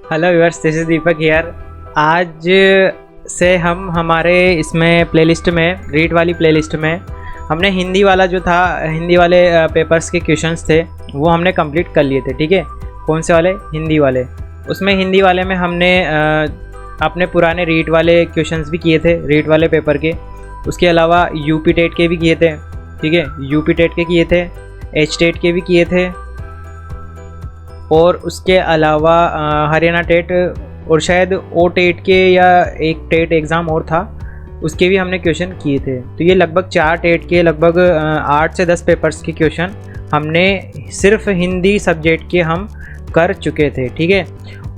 Hello viewers, this is Deepak here. आज से हम हमारे इसमें प्लेलिस्ट में रीड वाली प्लेलिस्ट में हमने हिंदी वाला जो था, हिंदी वाले पेपर्स के क्वेश्चंस थे वो हमने कंप्लीट कर लिए थे। ठीक है, कौन से वाले? हिंदी वाले। उसमें हिंदी वाले में हमने अपने पुराने रीड वाले क्वेश्चंस भी किए थे, रीड वाले पेपर के। उसके अलावा यूपी टेट के भी किए थे। ठीक है, यूपी टेट के किए थे, एच टेट के भी किए थे, और उसके अलावा हरियाणा टेट और शायद ओ टेट के या एक टेट एग्ज़ाम और था, उसके भी हमने क्वेश्चन किए थे। तो ये लगभग 4 टेट के लगभग 8 से 10 पेपर्स के क्वेश्चन हमने सिर्फ हिंदी सब्जेक्ट के हम कर चुके थे। ठीक है,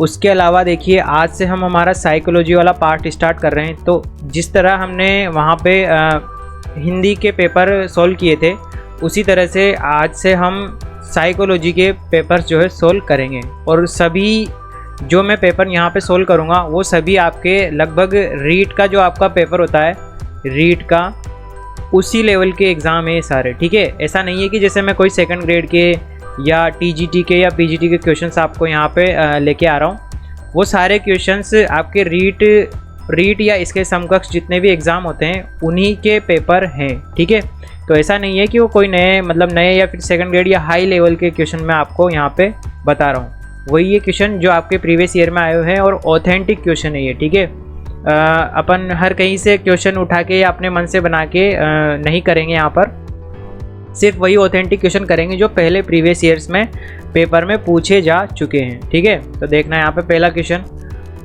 उसके अलावा देखिए आज से हम हमारा साइकोलॉजी वाला पार्ट स्टार्ट कर रहे हैं। तो जिस तरह हमने वहाँ पे हिंदी के पेपर सॉल्व किए थे, उसी तरह से आज से हम साइकोलॉजी के पेपर्स जो है सोल्व करेंगे। और सभी जो मैं पेपर यहाँ पे सोल्व करूँगा वो सभी आपके लगभग रीट का जो आपका पेपर होता है, रीट का उसी लेवल के एग्ज़ाम है ये सारे। ठीक है, ऐसा नहीं है कि जैसे मैं कोई सेकंड ग्रेड के या टीजीटी के या पीजीटी के क्वेश्चंस आपको यहाँ पे लेके आ रहा हूँ। वो सारे क्वेश्चंस आपके रीट या इसके समकक्ष जितने भी एग्ज़ाम होते हैं उन्हीं के पेपर हैं। ठीक है, तो ऐसा नहीं है कि वो कोई नए या फिर सेकंड ग्रेड या हाई लेवल के क्वेश्चन मैं आपको यहाँ पे बता रहा हूँ। वही ये क्वेश्चन जो आपके प्रीवियस ईयर में आए हुए हैं और ऑथेंटिक क्वेश्चन है ये। ठीक है, अपन हर कहीं से क्वेश्चन उठा के या अपने मन से बना के नहीं करेंगे। यहाँ पर सिर्फ वही ऑथेंटिक क्वेश्चन करेंगे जो पहले प्रीवियस ईयर्स में पेपर में पूछे जा चुके हैं। ठीक है, तो देखना है यहाँ पे पहला क्वेश्चन,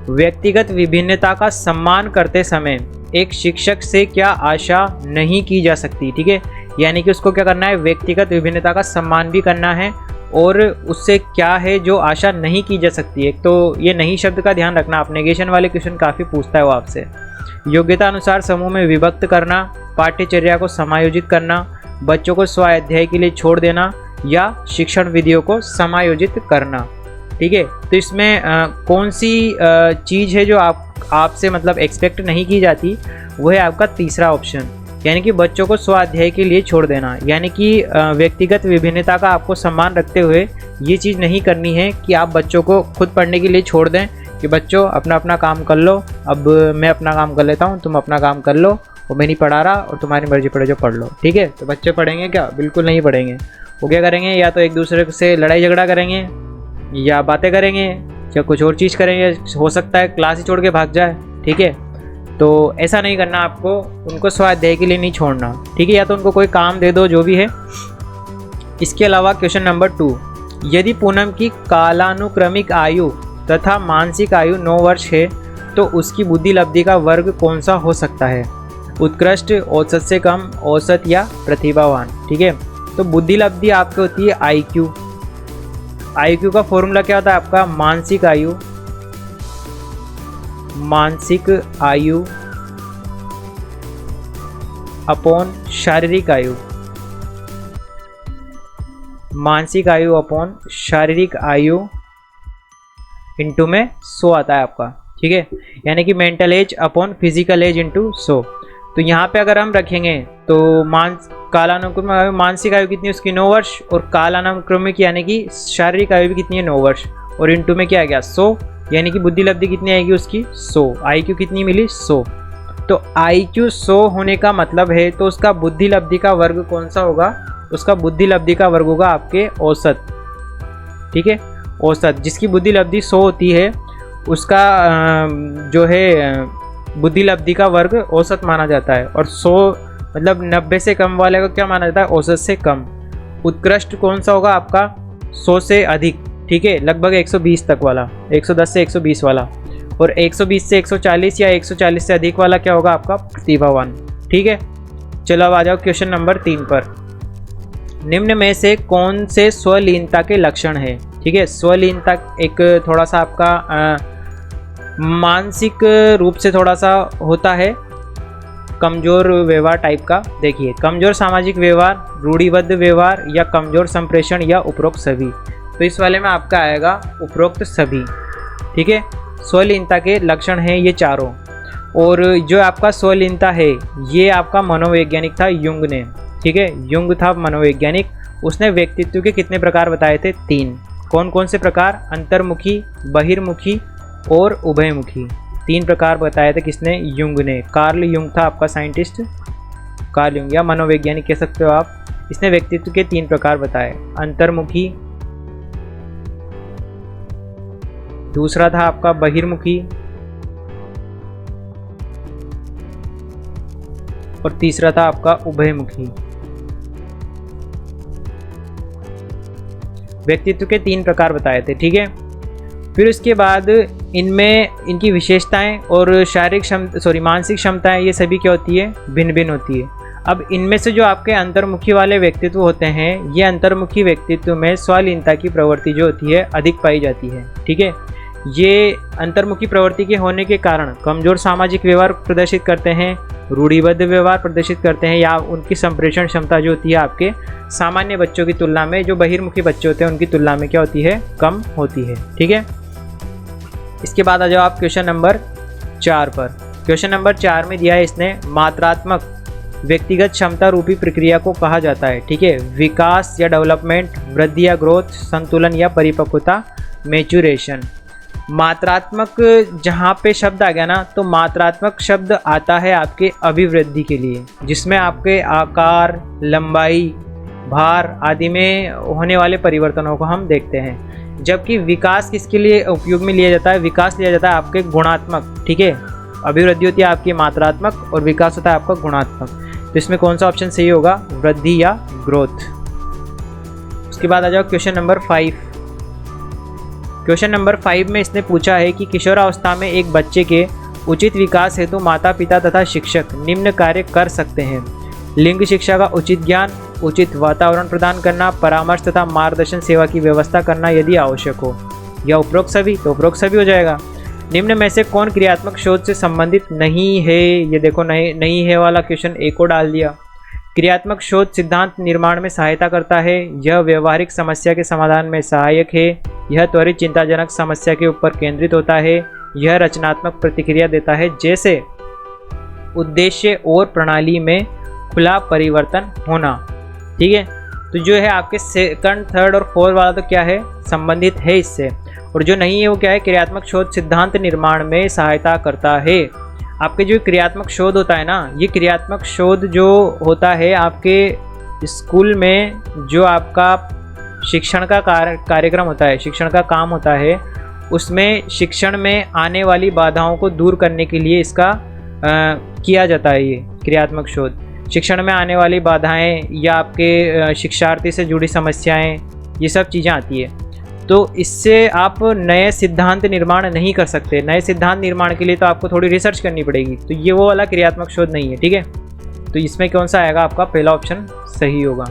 व्यक्तिगत विभिन्नता का सम्मान करते समय एक शिक्षक से क्या आशा नहीं की जा सकती। ठीक है, यानी कि उसको क्या करना है, व्यक्तिगत विभिन्नता का सम्मान भी करना है और उससे क्या है जो आशा नहीं की जा सकती है। तो ये नहीं शब्द का ध्यान रखना, आप नेगेशन वाले क्वेश्चन काफ़ी पूछता है वो आपसे। योग्यता अनुसार समूह में विभक्त करना, पाठ्यचर्या को समायोजित करना, बच्चों को स्वाध्याय के लिए छोड़ देना या शिक्षण विधियों को समायोजित करना। ठीक है, तो इसमें कौन सी चीज़ है जो आपसे मतलब एक्सपेक्ट नहीं की जाती, वो है आपका तीसरा ऑप्शन, यानी कि बच्चों को स्वाध्याय के लिए छोड़ देना। यानी कि व्यक्तिगत विभिन्नता का आपको सम्मान रखते हुए ये चीज़ नहीं करनी है कि आप बच्चों को खुद पढ़ने के लिए छोड़ दें कि बच्चों अपना अपना काम कर लो, अब मैं अपना काम कर लेता हूँ, तुम अपना काम कर लो, और मैं नहीं पढ़ा रहा और तुम्हारी मर्जी पढ़े जो पढ़ लो। ठीक है, तो बच्चे पढ़ेंगे क्या? बिल्कुल नहीं पढ़ेंगे। वो क्या करेंगे, या तो एक दूसरे से लड़ाई झगड़ा करेंगे या बातें करेंगे या कुछ और चीज़ करेंगे, हो सकता है क्लास ही छोड़ के भाग जाए। ठीक है, तो ऐसा नहीं करना आपको, उनको स्वाध्याय के लिए नहीं छोड़ना। ठीक है, या तो उनको कोई काम दे दो जो भी है। इसके अलावा क्वेश्चन नंबर 2, यदि पूनम की कालानुक्रमिक आयु तथा मानसिक आयु 9 वर्ष है तो उसकी बुद्धि लब्धि का वर्ग कौन सा हो सकता है? उत्कृष्ट, औसत से कम, औसत या प्रतिभावान। ठीक है, तो बुद्धि लब्धि आपकी होती है IQ। IQ का फॉर्मूला क्या होता है आपका? मानसिक आयु अपॉन शारीरिक आयु, मानसिक आयु अपॉन शारीरिक आयु इंटू में 100 आता है आपका। ठीक है, यानी कि mental age upon physical age into 100। तो यहाँ पे अगर हम रखेंगे तो कालानुक्रमिक मानसिक आयु कितनी है उसकी? 9 वर्ष, और कालानुक्रमिक यानी कि शारीरिक आयु भी कितनी है? 9 वर्ष, और इंटू में क्या आ गया? 100, यानी कि बुद्धि लब्धि कितनी आएगी उसकी? 100। IQ कितनी मिली? 100। तो IQ 100 होने का मतलब है तो उसका बुद्धि लब्धि का वर्ग कौन सा होगा? उसका बुद्धि लब्धि का वर्ग होगा आपके औसत। ठीक है, औसत जिसकी बुद्धि लब्धि 100 होती है उसका जो है बुद्धि लब्धि का वर्ग औसत माना जाता है। और 100 मतलब 90 से कम वाले को क्या माना जाता है? औसत से कम। उत्कृष्ट कौन सा होगा आपका? 100 से अधिक। ठीक है, लगभग 120 तक वाला, 110 से 120 वाला, और 120 से 140 या 140 से अधिक वाला क्या होगा आपका? प्रतिभावान। ठीक है, चलो अब आ जाओ क्वेश्चन नंबर 3 पर। निम्न में से कौन से स्वलीनता के लक्षण है? ठीक है, स्वलीनता एक थोड़ा सा आपका मानसिक रूप से थोड़ा सा होता है, कमज़ोर व्यवहार टाइप का। देखिए, कमज़ोर सामाजिक व्यवहार, रूढ़िबद्ध व्यवहार या कमज़ोर संप्रेषण या उपरोक्त सभी। तो इस वाले में आपका आएगा उपरोक्त सभी। ठीक है, स्वलीनता के लक्षण हैं ये चारों। और जो आपका स्वलीनता है ये आपका मनोवैज्ञानिक था युंग ने। ठीक है, युंग था मनोवैज्ञानिक, उसने व्यक्तित्व के कितने प्रकार बताए थे? 3। कौन कौन से प्रकार? अंतर्मुखी, बहिर्मुखी और उभयमुखी। 3 प्रकार बताए थे किसने? युंग ने। कार्ल युंग था आपका साइंटिस्ट, कार्ल युंग या मनोवैज्ञानिक कह सकते हो आप। इसने व्यक्तित्व के 3 प्रकार बताए, अंतर्मुखी, दूसरा था आपका बहिर्मुखी और तीसरा था आपका उभयमुखी। व्यक्तित्व के 3 प्रकार बताए थे, ठीक है। फिर उसके बाद इनमें इनकी विशेषताएं और मानसिक क्षमताएं ये सभी क्या होती है? भिन्न भिन्न होती है। अब इनमें से जो आपके अंतर्मुखी वाले व्यक्तित्व होते हैं, ये अंतर्मुखी व्यक्तित्व में स्वलीनता की प्रवृत्ति जो होती है अधिक पाई जाती है, ठीक है। ये अंतर्मुखी प्रवृत्ति के होने के कारण कमज़ोर सामाजिक व्यवहार प्रदर्शित करते हैं, रूढ़िबद्ध व्यवहार प्रदर्शित करते हैं, या उनकी संप्रेषण क्षमता जो होती है आपके सामान्य बच्चों की तुलना में, जो बहिर्मुखी बच्चे होते हैं उनकी तुलना में क्या होती है? कम होती है, ठीक है। इसके बाद आ जाओ आप क्वेश्चन नंबर 4 पर। क्वेश्चन नंबर 4 में दिया है इसने, मात्रात्मक व्यक्तिगत क्षमता रूपी प्रक्रिया को कहा जाता है, ठीक है। विकास या डेवलपमेंट, वृद्धि या ग्रोथ, संतुलन या परिपक्वता, मैच्योरेशन। मात्रात्मक जहाँ पे शब्द आ गया ना, तो मात्रात्मक शब्द आता है आपके अभिवृद्धि के लिए, जिसमें आपके आकार, लंबाई, भार आदि में होने वाले परिवर्तनों को हम देखते हैं। जबकि विकास किसके लिए उपयोग में लिया जाता है? विकास लिया जाता है आपके गुणात्मक, ठीक है। अभिवृद्धि होती है आपकी मात्रात्मक और विकास होता है आपका गुणात्मक। तो इसमें कौन सा ऑप्शन सही होगा? वृद्धि या ग्रोथ। उसके बाद आ जाओ क्वेश्चन नंबर 5। क्वेश्चन नंबर 5 में इसने पूछा है कि किशोरावस्था में एक बच्चे के उचित विकास हेतु माता पिता तथा शिक्षक निम्न कार्य कर सकते हैं: लिंग शिक्षा का उचित ज्ञान, उचित वातावरण प्रदान करना, परामर्श तथा मार्गदर्शन सेवा की व्यवस्था करना यदि आवश्यक हो, या उपरोक्त सभी। तो उपरोक्त सभी हो जाएगा। निम्न में से कौन क्रियात्मक शोध से संबंधित नहीं है? ये देखो नहीं है वाला क्वेश्चन एक को डाल दिया। क्रियात्मक शोध सिद्धांत निर्माण में सहायता करता है, यह व्यवहारिक समस्या के समाधान में सहायक है, यह त्वरित चिंताजनक समस्या के ऊपर केंद्रित होता है, यह रचनात्मक प्रतिक्रिया देता है, जैसे उद्देश्य और प्रणाली में खुला परिवर्तन होना, ठीक है। तो जो है आपके 2nd, 3rd और 4th वाला तो क्या है? संबंधित है इससे। और जो नहीं है वो क्या है? क्रियात्मक शोध सिद्धांत निर्माण में सहायता करता है। आपके जो क्रियात्मक शोध होता है ना, ये क्रियात्मक शोध जो होता है आपके स्कूल में, जो आपका शिक्षण का कार्यक्रम होता है, शिक्षण का काम होता है, उसमें शिक्षण में आने वाली बाधाओं को दूर करने के लिए इसका किया जाता है। ये क्रियात्मक शोध शिक्षण में आने वाली बाधाएं या आपके शिक्षार्थी से जुड़ी समस्याएं, ये सब चीज़ें आती है। तो इससे आप नए सिद्धांत निर्माण नहीं कर सकते। नए सिद्धांत निर्माण के लिए तो आपको थोड़ी रिसर्च करनी पड़ेगी, तो ये वो वाला क्रियात्मक शोध नहीं है, ठीक है। तो इसमें कौन सा आएगा? आपका पहला ऑप्शन सही होगा।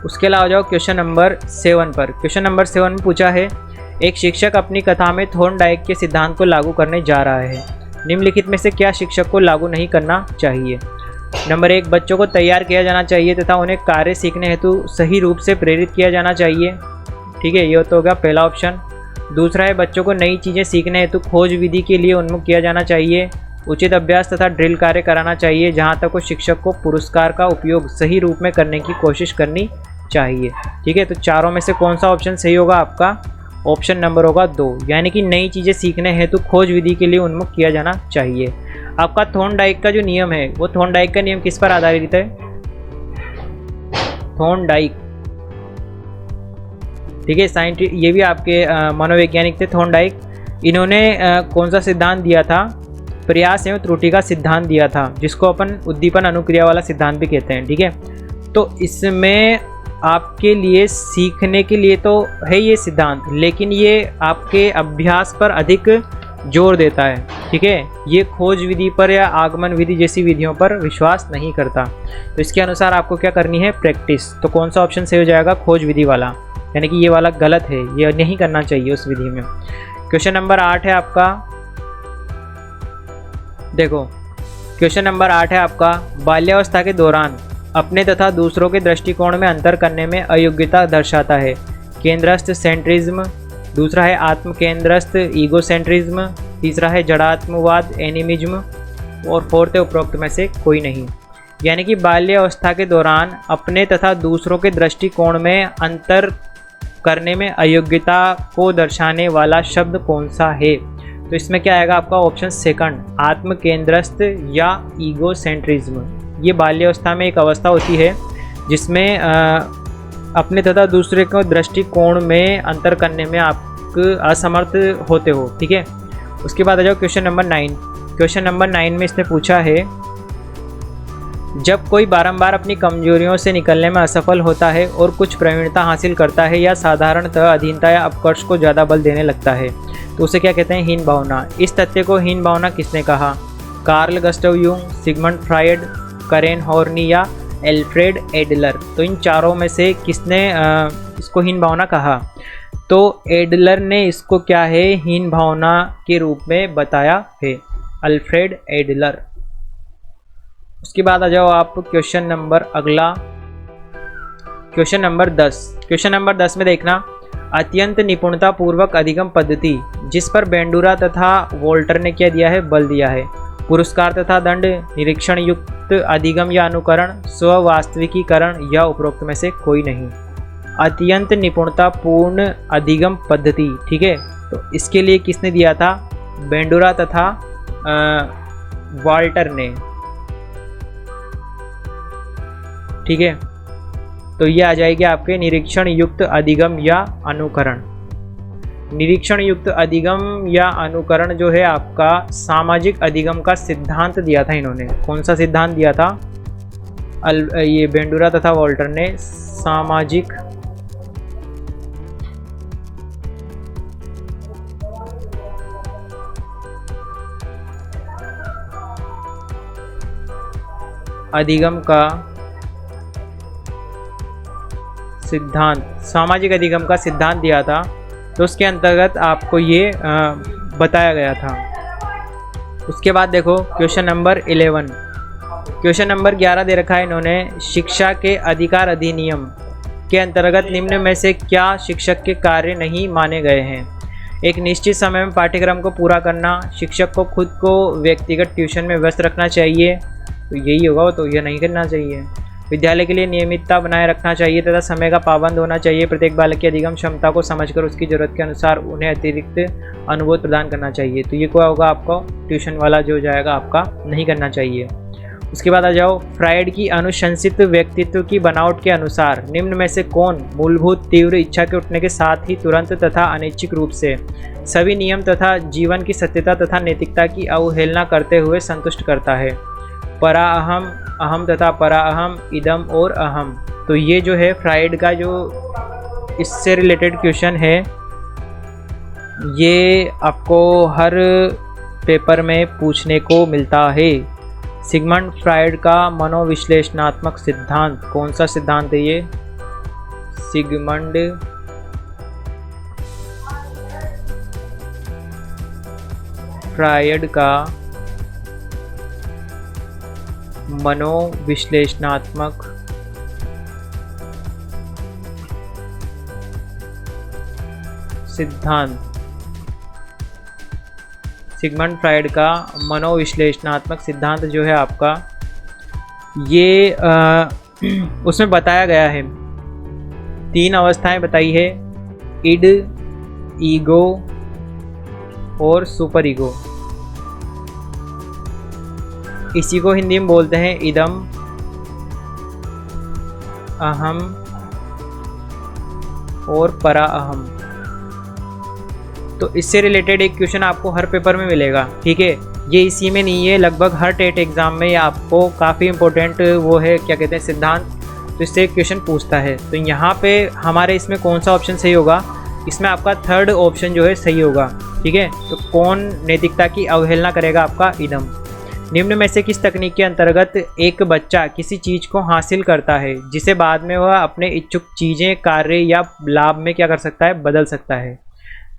उसके अलावा जाओ क्वेश्चन नंबर 7 पर। क्वेश्चन नंबर 7 में पूछा है, एक शिक्षक अपनी कथा में थॉर्नडाइक के सिद्धांत को लागू करने जा रहा है, निम्नलिखित में से क्या शिक्षक को लागू नहीं करना चाहिए? नंबर 1, बच्चों को तैयार किया जाना चाहिए तथा उन्हें कार्य सीखने हेतु सही रूप से प्रेरित किया जाना चाहिए, ठीक है, ये तो होगा पहला ऑप्शन। दूसरा है, बच्चों को नई चीज़ें सीखने हेतु खोज विधि के लिए उन्मुख किया जाना चाहिए, उचित अभ्यास तथा ड्रिल कार्य कराना चाहिए, जहाँ तक वो शिक्षक को पुरस्कार का उपयोग सही रूप में करने की कोशिश करनी चाहिए, ठीक है। तो चारों में से कौन सा ऑप्शन सही होगा? आपका ऑप्शन नंबर होगा 2, यानी कि नई चीज़ें सीखने हेतु खोज विधि के लिए उन्मुख किया जाना चाहिए। आपका थॉर्नडाइक का जो नियम है, वो थॉर्नडाइक का नियम किस पर आधारित है? थॉर्नडाइक, ठीक है, ये भी आपके मनोवैज्ञानिक थे थॉर्नडाइक। इन्होंने कौन सा सिद्धांत दिया था? प्रयास एवं त्रुटि का सिद्धांत दिया था, जिसको अपन उद्दीपन अनुक्रिया वाला सिद्धांत भी कहते हैं, ठीक है। तो इसमें आपके लिए सीखने के लिए तो है ये सिद्धांत, लेकिन ये आपके अभ्यास पर अधिक जोर देता है, ठीक है। ये खोज विधि पर या आगमन विधि जैसी विधियों पर विश्वास नहीं करता। तो इसके अनुसार आपको क्या करनी है? प्रैक्टिस। तो कौन सा ऑप्शन सही हो जाएगा? खोज विधि वाला, यानी कि ये वाला गलत है, ये नहीं करना चाहिए उस विधि में। क्वेश्चन नंबर 8 है आपका, देखो क्वेश्चन नंबर 8 है आपका, बाल्यावस्था के दौरान अपने तथा दूसरों के दृष्टिकोण में अंतर करने में अयोग्यता दर्शाता है। केंद्रस्थ सेंट्रिज्म, दूसरा है आत्म केंद्रस्थ ईगोसेंट्रिज्म, तीसरा है जड़ात्मवाद एनिमिज्म, और 4th है उपरोक्त में से कोई नहीं। यानी कि बाल्यावस्था के दौरान अपने तथा दूसरों के दृष्टिकोण में अंतर करने में अयोग्यता को दर्शाने वाला शब्द कौन सा है? तो इसमें क्या आएगा आपका ऑप्शन सेकंड, आत्म केंद्रस्थ या ईगो सेंट्रिज्म। ये बाल्यावस्था में एक अवस्था होती है जिसमें अपने तथा दूसरे को दृष्टिकोण में अंतर करने में आप असमर्थ होते हो। ठीक है, उसके बाद आ जाओ क्वेश्चन नंबर 9। क्वेश्चन नंबर 9 में इसने पूछा है, जब कोई बारंबार अपनी कमजोरियों से निकलने में असफल होता है और कुछ प्रवीणता हासिल करता है या साधारणतः अधीनता या अपकर्ष को ज़्यादा बल देने लगता है, तो उसे क्या कहते हैं? हीन भावना। इस तथ्य को हीन भावना किसने कहा? Carl Gustav Jung, Sigmund Freud, Karen Horney या एल्फ्रेड एडलर। तो इन चारों में से किसने इसको हीन भावना कहा? तो एडलर ने इसको क्या है, हीन भावना के रूप में बताया है, अल्फ्रेड एडलर। उसके बाद आ जाओ आप क्वेश्चन नंबर अगला, क्वेश्चन नंबर 10। क्वेश्चन नंबर 10 में देखना, अत्यंत निपुणता पूर्वक अधिगम पद्धति जिस पर बेंडूरा तथा वोल्टर ने क्या दिया है? बल दिया है। पुरस्कार तथा दंड, निरीक्षण युक्त अधिगम या अनुकरण, स्ववास्तविकीकरण या उपरोक्त में से कोई नहीं। अत्यंत निपुणता पूर्ण अधिगम पद्धति, ठीक है, तो इसके लिए किसने दिया था? बेंडूरा तथा वॉल्टर ने। ठीक है, तो ये आ जाएगी आपके निरीक्षण युक्त अधिगम या अनुकरण। निरीक्षण युक्त अधिगम या अनुकरण जो है आपका सामाजिक अधिगम का सिद्धांत दिया था इन्होंने। कौन सा सिद्धांत दिया था? ये बेंडूरा तथा वॉल्टर ने सामाजिक अधिगम का सिद्धांत, सामाजिक अधिगम का सिद्धांत दिया था। तो उसके अंतर्गत आपको ये बताया गया था। उसके बाद देखो क्वेश्चन नंबर 11। क्वेश्चन नंबर 11 दे रखा है इन्होंने, शिक्षा के अधिकार अधिनियम के अंतर्गत निम्न में से क्या शिक्षक के कार्य नहीं माने गए हैं? एक निश्चित समय में पाठ्यक्रम को पूरा करना, शिक्षक को खुद को व्यक्तिगत ट्यूशन में व्यस्त रखना चाहिए, तो यही होगा, तो यह नहीं करना चाहिए। विद्यालय के लिए नियमितता बनाए रखना चाहिए तथा समय का पाबंद होना चाहिए। प्रत्येक बालक की अधिगम क्षमता को समझकर उसकी ज़रूरत के अनुसार उन्हें अतिरिक्त अनुभव प्रदान करना चाहिए। तो ये क्या होगा आपको? ट्यूशन वाला जो जाएगा आपका नहीं करना चाहिए। उसके बाद आ जाओ, फ्रायड की अनुशंसित व्यक्तित्व की बनावट के अनुसार निम्न में से कौन मूलभूत तीव्र इच्छा के उठने के साथ ही तुरंत तथा अनैच्छिक रूप से सभी नियम तथा जीवन की सत्यता तथा नैतिकता की अवहेलना करते हुए संतुष्ट करता है? परा अहम, अहम तथा परा अहम, इदम और अहम। तो ये जो है फ्रायड का जो इससे रिलेटेड क्वेश्चन है, ये आपको हर पेपर में पूछने को मिलता है। सिगमंड फ्रायड का मनोविश्लेषणात्मक सिद्धांत, कौन सा सिद्धांत है ये? सिगमंड फ्रायड का मनोविश्लेषणात्मक सिद्धांत। सिगमंड फ्रायड का मनोविश्लेषणात्मक सिद्धांत जो है आपका, ये उसमें बताया गया है, 3 अवस्थाएं बताई है, इड, ईगो और सुपर ईगो। इसी को हिंदी में बोलते हैं इदम, अहम और परा अहम। तो इससे रिलेटेड एक क्वेश्चन आपको हर पेपर में मिलेगा, ठीक है। ये इसी में नहीं है, लगभग हर टेट एग्जाम में ये आपको काफ़ी इंपॉर्टेंट वो है, क्या कहते हैं, सिद्धांत। तो इससे एक क्वेश्चन पूछता है। तो यहाँ पे हमारे इसमें कौन सा ऑप्शन सही होगा? इसमें आपका थर्ड ऑप्शन जो है सही होगा, ठीक है। तो कौन नैतिकता की अवहेलना करेगा? आपका इदम। निम्न में से किस तकनीक के अंतर्गत एक बच्चा किसी चीज़ को हासिल करता है जिसे बाद में वह अपने इच्छुक चीज़ें, कार्य या लाभ में क्या कर सकता है? बदल सकता है।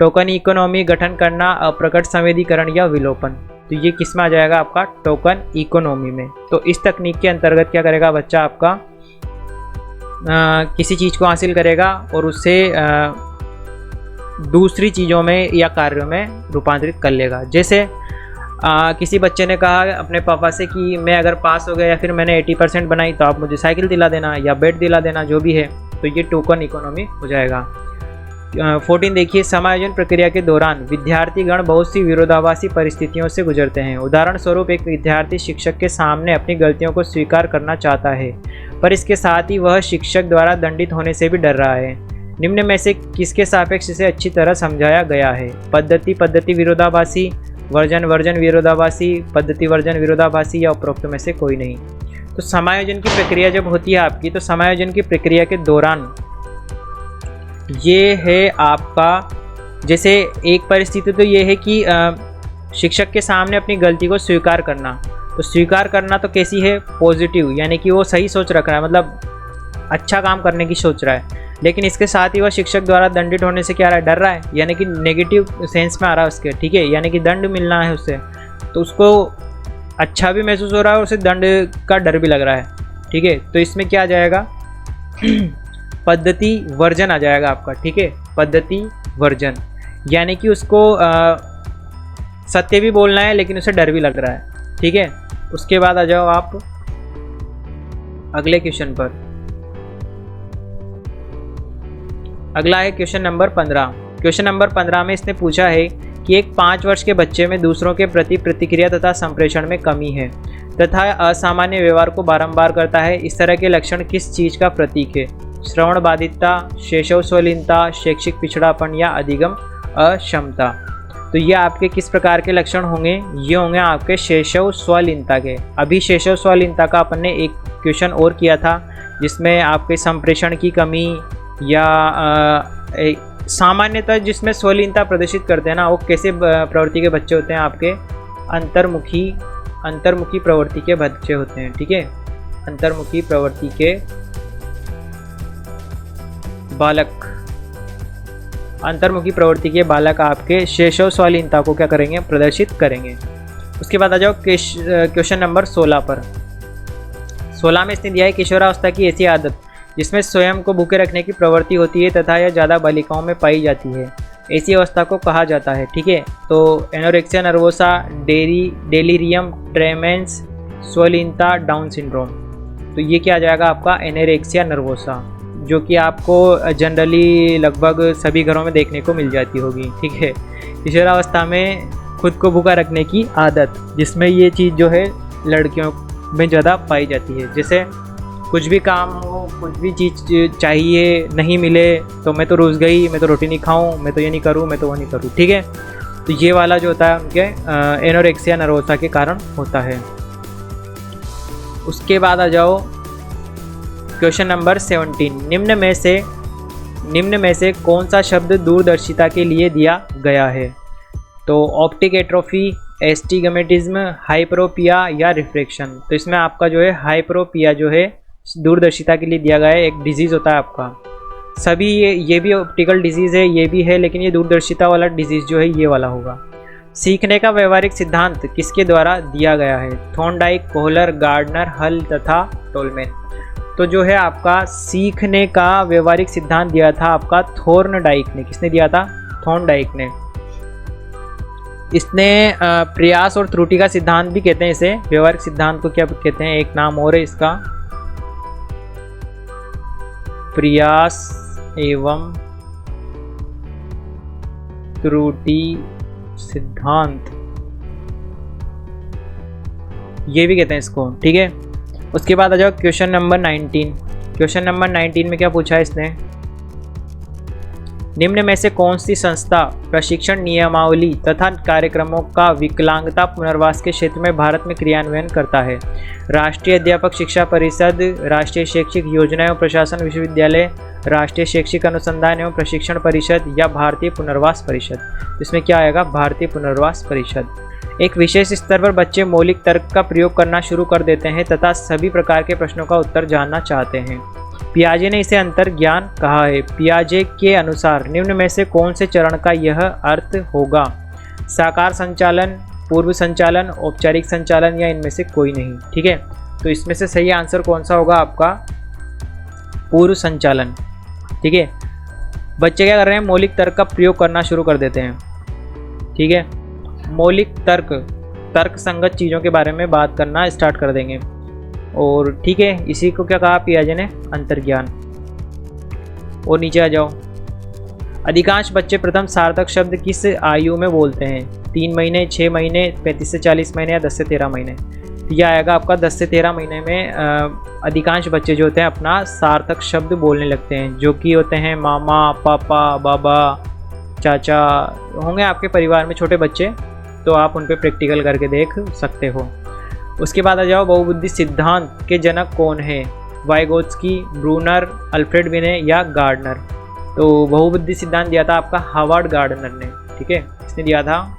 टोकन इकोनॉमी, गठन करना, अप्रकट संवेदीकरण या विलोपन। तो ये किस में आ जाएगा? आपका टोकन इकोनॉमी में। तो इस तकनीक के अंतर्गत क्या करेगा बच्चा? आपका किसी चीज़ को हासिल करेगा और उसे दूसरी चीज़ों में या कार्यों में रूपांतरित कर लेगा। जैसे किसी बच्चे ने कहा अपने पापा से कि मैं अगर पास हो गया या फिर मैंने 80% बनाई तो आप मुझे साइकिल दिला देना या बेड दिला देना, जो भी है। तो ये टोकन इकोनॉमी हो जाएगा। 14 देखिए, समायोजन प्रक्रिया के दौरान विद्यार्थीगण बहुत सी विरोधाभासी परिस्थितियों से गुजरते हैं। उदाहरण स्वरूप एक विद्यार्थी शिक्षक के सामने अपनी गलतियों को स्वीकार करना चाहता है, पर इसके साथ ही वह शिक्षक द्वारा दंडित होने से भी डर रहा है। निम्न में से किसके सापेक्ष इसे अच्छी तरह समझाया गया है? पद्धति विरोधाभासी, वर्जन विरोधाभासी, पद्धति वर्जन विरोधाभासी, या उपरोक्त में से कोई नहीं। तो समायोजन की प्रक्रिया जब होती है आपकी, तो समायोजन की प्रक्रिया के दौरान ये है आपका, जैसे एक परिस्थिति तो ये है कि शिक्षक के सामने अपनी गलती को स्वीकार करना। तो स्वीकार करना तो कैसी है? पॉजिटिव, यानी कि वो सही सोच रख रहा है, मतलब अच्छा काम करने की सोच रहा है। लेकिन इसके साथ ही वह शिक्षक द्वारा दंडित होने से क्या रहा है? डर रहा है, यानी कि नेगेटिव सेंस में आ रहा है उसके, ठीक है, यानी कि दंड मिलना है उससे। तो उसको अच्छा भी महसूस हो रहा है और उसे दंड का डर भी लग रहा है, ठीक है। तो इसमें क्या आ जाएगा? पद्धति वर्जन आ जाएगा आपका, ठीक है, पद्धति वर्जन, यानी कि उसको सत्य भी बोलना है लेकिन उसे डर भी लग रहा है, ठीक है। उसके बाद आ जाओ आप अगले क्वेश्चन पर। अगला है क्वेश्चन नंबर 15। क्वेश्चन नंबर 15 में इसने पूछा है कि एक 5 वर्ष के बच्चे में दूसरों के प्रति प्रतिक्रिया तथा संप्रेषण में कमी है तथा असामान्य व्यवहार को बारंबार करता है। इस तरह के लक्षण किस चीज़ का प्रतीक है? श्रवण बाधितता, शैशव स्वलीनता, शैक्षिक पिछड़ापन, या अधिगम अक्षमता। तो ये आपके किस प्रकार के लक्षण होंगे? ये होंगे आपके शैशव स्वलीनता के। अभी शैशव स्वलीनता का अपन ने एक क्वेश्चन और किया था जिसमें आपके संप्रेषण की कमी या सामान्यतः जिसमें स्वलीनता प्रदर्शित करते हैं ना, वो कैसे प्रवृत्ति के बच्चे होते हैं? आपके अंतर्मुखी प्रवृत्ति के बच्चे होते हैं, ठीक है, अंतर्मुखी प्रवृत्ति के बालक। अंतर्मुखी प्रवृत्ति के बालक आपके शैशव स्वलीनता को क्या करेंगे? प्रदर्शित करेंगे। उसके बाद आ जाओ क्वेश्चन नंबर 16 पर। 16 में इसने दिया है किशोरावस्था की ऐसी आदत जिसमें स्वयं को भूखे रखने की प्रवृत्ति होती है तथा यह ज़्यादा बालिकाओं में पाई जाती है, ऐसी अवस्था को कहा जाता है, ठीक है। तो एनोरेक्सिया नर्वोसा, डेलीरियम ट्रेमेंस, स्वलीनता, डाउन सिंड्रोम। तो ये क्या आ जाएगा आपका? एनोरेक्सिया नर्वोसा, जो कि आपको जनरली लगभग सभी घरों में देखने को मिल जाती होगी, ठीक है। किशोरावस्था में खुद को भूखा रखने की आदत, जिसमें ये चीज़ जो है लड़कियों में ज़्यादा पाई जाती है। जैसे कुछ भी काम हो, कुछ भी चीज़ चाहिए, नहीं मिले तो मैं तो रूस गई, मैं तो रोटी नहीं खाऊं, मैं तो ये नहीं करूं, मैं तो वो नहीं करूं, ठीक है। तो ये वाला जो होता है उनके एनोरेक्सिया नर्वोसा के कारण होता है। उसके बाद आ जाओ क्वेश्चन नंबर 17। निम्न में से कौन सा शब्द दूरदर्शिता के लिए दिया गया है? तो ऑप्टिक एट्रोफी, एस्टिगमेटिज्म, हाइपरोपिया, या रिफ्रैक्शन। तो इसमें आपका जो है हाइपरोपिया जो है दूरदर्शिता के लिए दिया गया है, एक डिजीज़ होता है आपका। सभी ये भी ऑप्टिकल डिजीज़ है, ये भी है, लेकिन ये दूरदर्शिता वाला डिजीज़ जो है ये वाला होगा। सीखने का व्यवहारिक सिद्धांत किसके द्वारा दिया गया है? थॉर्नडाइक, कोहलर, गार्डनर, हल तथा टोलमैन। तो जो है आपका सीखने का व्यवहारिक सिद्धांत दिया था आपका थॉर्नडाइक ने। किसने दिया था? थॉर्नडाइक ने। इसने प्रयास और त्रुटि का सिद्धांत भी कहते हैं इसे। व्यवहारिक सिद्धांत को क्या कहते हैं? एक नाम और है इसका, प्रयास एवं त्रुटि सिद्धांत, ये भी कहते हैं इसको, ठीक है। उसके बाद आ जाओ क्वेश्चन नंबर 19। क्वेश्चन नंबर 19 में क्या पूछा है इसने? निम्न में से कौन सी संस्था प्रशिक्षण नियमावली तथा कार्यक्रमों का विकलांगता पुनर्वास के क्षेत्र में भारत में क्रियान्वयन करता है? राष्ट्रीय अध्यापक शिक्षा परिषद, राष्ट्रीय शैक्षिक योजना एवं प्रशासन विश्वविद्यालय, राष्ट्रीय शैक्षिक अनुसंधान एवं प्रशिक्षण परिषद, या भारतीय पुनर्वास परिषद। इसमें क्या आएगा? भारतीय पुनर्वास परिषद। एक विशेष स्तर पर बच्चे मौलिक तर्क का प्रयोग करना शुरू कर देते हैं तथा सभी प्रकार के प्रश्नों का उत्तर जानना चाहते हैं। पियाजे ने इसे अंतर्ज्ञान कहा है। पियाजे के अनुसार निम्न में से कौन से चरण का यह अर्थ होगा? साकार संचालन, पूर्व संचालन, औपचारिक संचालन, या इनमें से कोई नहीं, ठीक है। तो इसमें से सही आंसर कौन सा होगा आपका? पूर्व संचालन, ठीक है। बच्चे क्या कर रहे हैं? मौलिक तर्क का प्रयोग करना शुरू कर देते हैं, ठीक है। मौलिक तर्क संगत चीज़ों के बारे में बात करना स्टार्ट कर देंगे, और ठीक है, इसी को क्या कहा पियाजे ने? अंतर्ज्ञान। और नीचे आ जाओ। अधिकांश बच्चे प्रथम सार्थक शब्द किस आयु में बोलते हैं? 3 महीने, 6 महीने, 35 से 40 महीने या 10 से 13 महीने? तो यह आएगा आपका 10 से 13 महीने में अधिकांश बच्चे जो होते हैं अपना सार्थक शब्द बोलने लगते हैं, जो कि होते हैं मामा, पापा, बाबा, चाचा। होंगे आपके परिवार में छोटे बच्चे, तो आप उन पे प्रैक्टिकल करके देख सकते हो। उसके बाद आ जाओ, बहुबुद्धि सिद्धांत के जनक कौन है? वाइगोत्स्की, ब्रूनर, अल्फ्रेड बिने या गार्डनर? तो बहुबुद्धि सिद्धांत दिया था आपका हावर्ड गार्डनर ने। ठीक है, इसने दिया था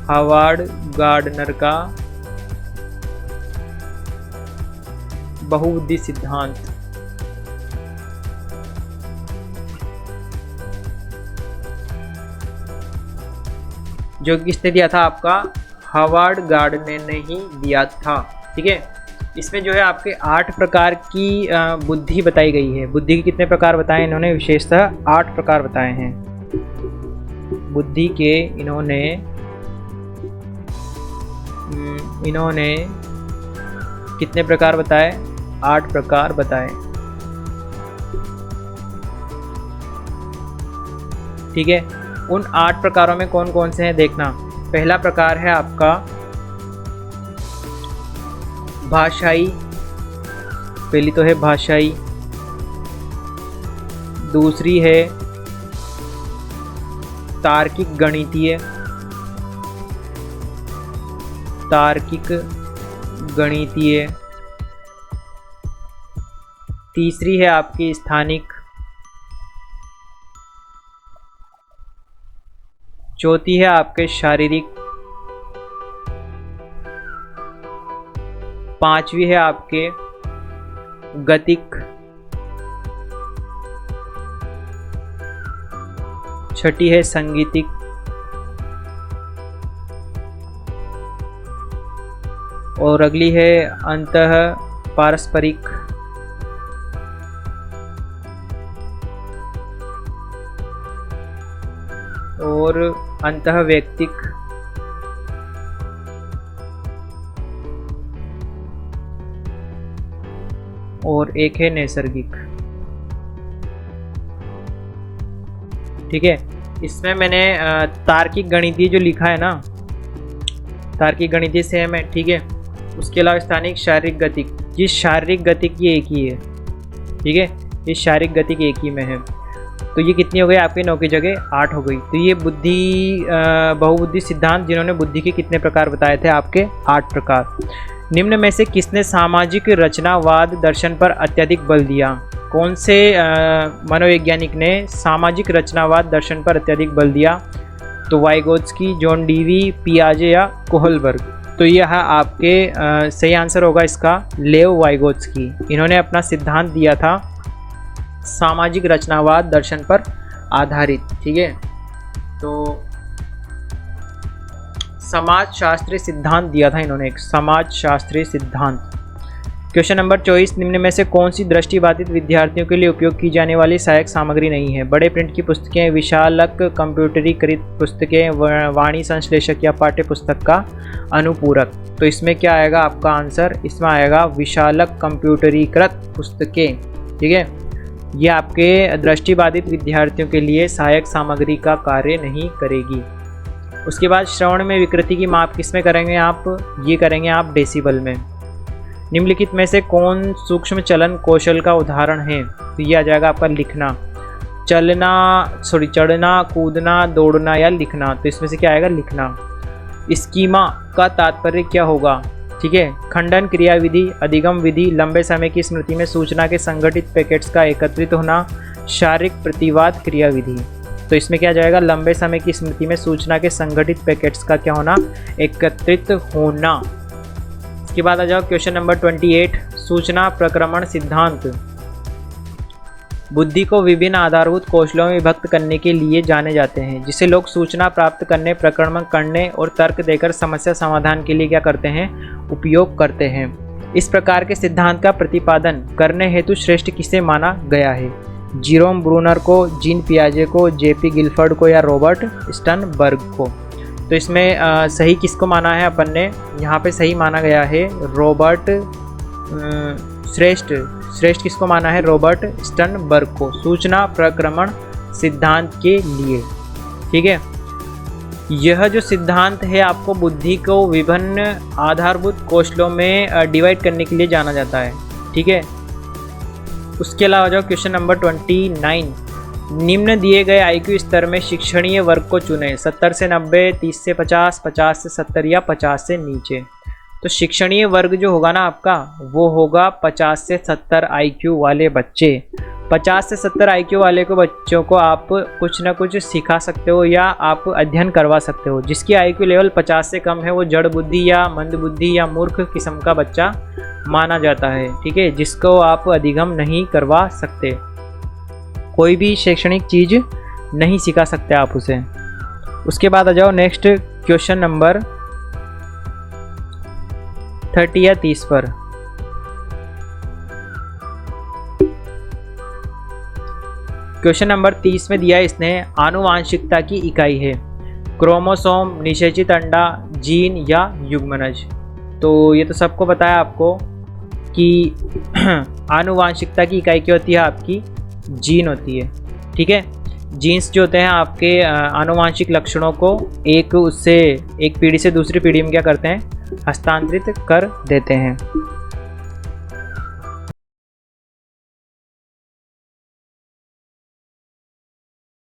हावर्ड गार्डनर का बहुबुद्धि सिद्धांत। जो किसने दिया था? आपका हावर्ड गार्डनर ने ही दिया था। ठीक है, इसमें जो है आपके 8 प्रकार की बुद्धि बताई गई है। बुद्धि के कितने प्रकार बताए इन्होंने? विशेषतः 8 प्रकार बताए हैं बुद्धि के। इन्होंने कितने प्रकार बताए? 8 प्रकार बताए। ठीक है, उन 8 प्रकारों में कौन कौन से हैं देखना। पहला प्रकार है आपका भाषाई। पहली तो है भाषाई, दूसरी है तार्किक गणितीय। तीसरी है आपकी स्थानिक। चौथी है आपके शारीरिक। पांचवी है आपके गतिक। छठी है संगीतिक। और अगली है अंतः पारस्परिक। और अंतः वैयक्तिक। और एक है नैसर्गिक। ठीक है, इसमें मैंने तार्किक गणितीय जो लिखा है ना, तार्किक गणितीय सेम है। ठीक है, उसके अलावा स्थानिक, शारीरिक, गतिक। जिस शारीरिक गतिक ये एक ही है। ठीक है, ये शारीरिक गतिक एक ही में है। तो ये कितनी हो गई आपकी? 9 की जगह 8 हो गई। तो ये बुद्धि बहुबुद्धि सिद्धांत जिन्होंने बुद्धि के कितने प्रकार बताए थे? आपके 8 प्रकार। निम्न में से किसने सामाजिक रचनावाद दर्शन पर अत्यधिक बल दिया? कौन से मनोवैज्ञानिक ने सामाजिक रचनावाद दर्शन पर अत्यधिक बल दिया? तो वाइगोत्स्की, जॉन डीवी, पियाजे या कोहलबर्ग? तो यह आपके सही आंसर होगा इसका लेव वाइगोत्स्की। इन्होंने अपना सिद्धांत दिया था सामाजिक रचनावाद दर्शन पर आधारित। ठीक है, तो समाज शास्त्रीय सिद्धांत दिया था इन्होंने, एक समाज शास्त्रीय सिद्धांत। क्वेश्चन नंबर 24, निम्न में से कौन सी दृष्टिबाधित विद्यार्थियों के लिए उपयोग की जाने वाली सहायक सामग्री नहीं है? बड़े प्रिंट की पुस्तकें, विशालक कंप्यूटरीकृत पुस्तकें, वाणी संश्लेषक या पाठ्य पुस्तक का अनुपूरक? तो इसमें क्या आएगा आपका आंसर? इसमें आएगा विशालक कंप्यूटरीकृत पुस्तकें। ठीक है, ये आपके दृष्टिबाधित विद्यार्थियों के लिए सहायक सामग्री का कार्य नहीं करेगी। उसके बाद श्रवण में विकृति की माप किस में करेंगे आप? ये करेंगे आप डेसिबल में। निम्नलिखित में से कौन सूक्ष्म चलन कौशल का उदाहरण है? तो ये आ जाएगा आपका लिखना। चढ़ना, कूदना, दौड़ना या लिखना? तो इसमें से क्या आएगा? लिखना। स्कीमा का तात्पर्य क्या होगा? ठीक है, खंडन क्रियाविधि, अधिगम विधि, लंबे समय की स्मृति में सूचना के संगठित पैकेट्स का एकत्रित होना, शारीरिक प्रतिवाद क्रियाविधि? तो इसमें क्या जाएगा? लंबे समय की स्मृति में सूचना के संगठित पैकेट्स का क्या होना? एकत्रित होना। इसके बाद आ जाओ क्वेश्चन नंबर 28, सूचना प्रक्रमण सिद्धांत। बुद्धि को विभिन्न आधारभूत कौशलों में विभक्त करने के लिए जाने जाते हैं, जिसे लोग सूचना प्राप्त करने, प्रक्रमण करने और तर्क देकर समस्या समाधान के लिए क्या करते हैं? उपयोग करते हैं। इस प्रकार के सिद्धांत का प्रतिपादन करने हेतु श्रेष्ठ किसे माना गया है? जीरोम ब्रूनर को, जीन पियाजे को, जेपी गिलफर्ड को या रॉबर्ट स्टर्नबर्ग को? तो इसमें सही किसको माना है अपन ने? यहाँ पे सही माना गया है रॉबर्ट श्रेष्ठ श्रेष्ठ किसको माना है? रॉबर्ट स्टर्नबर्ग को, सूचना प्रक्रमण सिद्धांत के लिए। ठीक है, यह जो सिद्धांत है आपको बुद्धि को विभिन्न आधारभूत कौशलों में डिवाइड करने के लिए जाना जाता है। ठीक है, उसके अलावा जाओ क्वेश्चन नंबर 29। निम्न दिए गए आईक्यू स्तर में शिक्षणीय वर्ग को चुनें। 70 से 90, 30 से 50, 50 से 70 या 50 से नीचे। तो शिक्षणीय वर्ग जो होगा ना आपका, वो होगा 50 से 70 आईक्यू वाले बच्चे। 50 से 70 आईक्यू वाले को बच्चों को आप कुछ ना कुछ सिखा सकते हो या आप अध्ययन करवा सकते हो। जिसकी आईक्यू लेवल 50 से कम है वो जड़ बुद्धि या मंद बुद्धि या मूर्ख किस्म का बच्चा माना जाता है। ठीक है, जिसको आप अधिगम नहीं करवा सकते, कोई भी शैक्षणिक चीज़ नहीं सिखा सकते आप उसे। उसके बाद आ जाओ नेक्स्ट क्वेश्चन नंबर 30 या 30 पर। क्वेश्चन नंबर 30 में दिया इसने आनुवांशिकता की इकाई है क्रोमोसोम, निषेचित अंडा, जीन या युग्मनज। तो ये तो सबको पता है आपको कि आनुवांशिकता की इकाई क्या होती है? आपकी जीन होती है। ठीक है, जीन्स जो होते हैं आपके आनुवांशिक लक्षणों को एक पीढ़ी से दूसरी पीढ़ी में क्या करते हैं? हस्तांतरित कर देते हैं।